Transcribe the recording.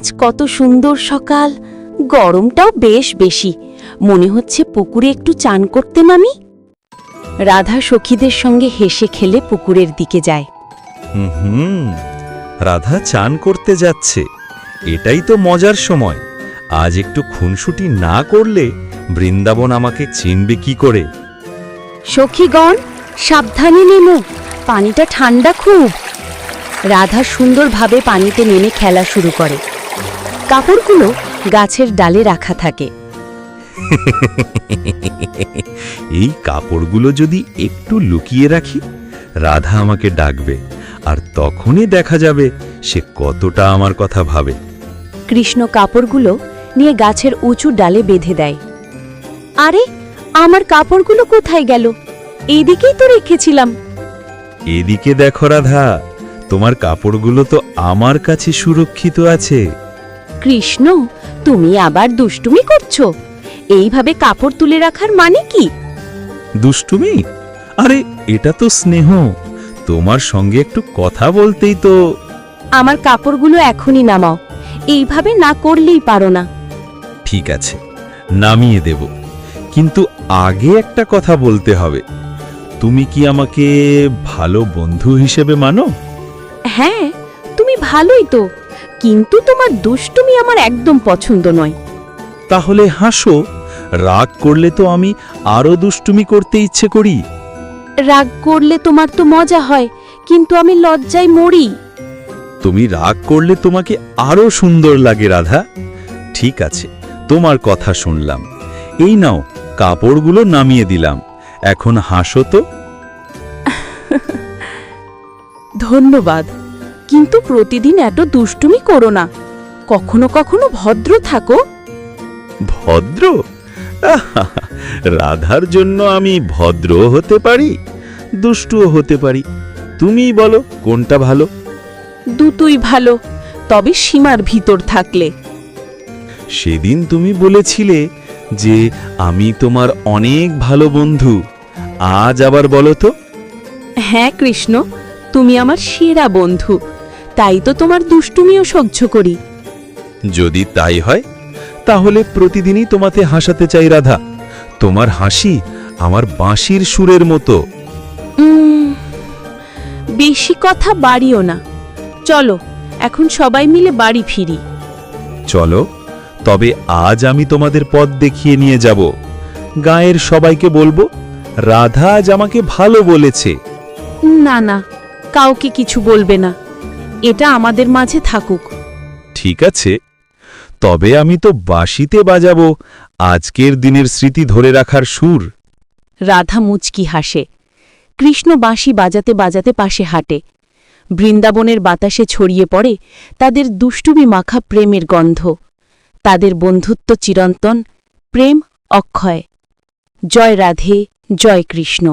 আজ কত সুন্দর সকাল, গরমটাও বেশ বেশি। মনে হচ্ছে পুকুরে একটু চান করতে মামি। রাধা সখীদের সঙ্গে হেসে খেলে পুকুরের দিকে যায়। রাধা চান করতে যাচ্ছে, এটাই তো মজার সময়। আজ একটু খুনসুটি না করলে বৃন্দাবন আমাকে চিনবে কি করে? সখীগণ, সাবধানে নেমো, পানিটা ঠান্ডা খুব। রাধা সুন্দরভাবে পানিতে নেমে খেলা শুরু করে। কাপড়গুলো গাছের ডালে রাখা থাকে। এই কাপড়গুলো যদি একটু লুকিয়ে রাখি, রাধা আমাকে ডাকবে, আর তখনই দেখা যাবে সে কতটা আমার কথা ভাবে। কৃষ্ণ কাপড়গুলো নিয়ে গাছের উঁচু ডালে বেঁধে দেয়। আরে, আমার কাপড়গুলো কোথায় গেল? এইদিকেই তো রেখেছিলাম। এদিকে দেখো রাধা, তোমার কাপড়গুলো তো আমার কাছে সুরক্ষিত আছে। কৃষ্ণ, তুমি আবার দুষ্টুমি করছো? এইভাবে কাপড় তুলে রাখার মানে কি? দুষ্টুমি? আরে, এটা তো স্নেহ। তোমার সঙ্গে একটু কথা বলতেই তো। আমার কাপড়গুলো এখনই নামাও, এইভাবে না করলেই পারো না। ঠিক আছে, নামিয়ে দেব, কিন্তু আগে একটা কথা বলতে হবে। তুমি কি আমাকে ভালো বন্ধু হিসেবে মানো? হ্যাঁ, তুমি ভালোই তো, কিন্তু তোমার দুষ্টুমি আমার একদম পছন্দ নয়। তাহলে হাসো, রাগ করলে তো আমি আরো দুষ্টুমি করতে ইচ্ছে করি। রাগ করলে তোমার তো মজা হয়, কিন্তু আমি লজ্জায় মরি। তুমি রাগ করলে তোমাকে আরো সুন্দর লাগে রাধা। ঠিক আছে, তোমার কথা শুনলাম। এই নাও, কাপড়গুলো নামিয়ে দিলাম, এখন হাসো তো। ধন্যবাদ, কিন্তু প্রতিদিন এত দুষ্টুমি করো না। কখনো কখনো ভদ্র থাকো। ভদ্র? রাধার জন্য আমি ভদ্র হতে পারি, দুষ্টুও হতে পারি। তুমিই বলো কোনটা ভালো। দুটোই ভালো, তবে সীমার ভিতর থাকলে। সেদিন তুমি বলেছিলে যে আমি তোমার অনেক ভালো বন্ধু, আজ আবার বলো তো। হ্যাঁ কৃষ্ণ, তুমি আমার সেরা বন্ধু, তাই তো তোমার দুষ্টুমিও সহ্য করি। যদি তাই হয়, তাহলে প্রতিদিনই তোমাকে হাসাতে চাই রাধা। তোমার হাসি আমার বাঁশির সুরের মতো। বেশি কথা বাড়িও না, চলো এখন সবাই মিলে বাড়ি ফিরি। চলো, তবে আজ আমি তোমাদের পথ দেখিয়ে নিয়ে যাব। গায়ের সবাইকে বলবো রাধা আজ আমাকে ভালো বলেছে। না না, কাউকে কিছু বলবে না, এটা আমাদের মাঝে থাকুক। ঠিক আছে, তবে আমি তো বাঁশিতে বাজাবো আজকের দিনের স্মৃতি ধরে রাখার সুর। রাধা মুচকি হাসে। কৃষ্ণ বাঁশি বাজাতে বাজাতে পাশে হাঁটে। বৃন্দাবনের বাতাসে ছড়িয়ে পড়ে তাদের দুষ্টুমি মাখা প্রেমের গন্ধ। তাদের বন্ধুত্ব চিরন্তন, প্রেম অক্ষয়। জয় রাধে, জয় কৃষ্ণ।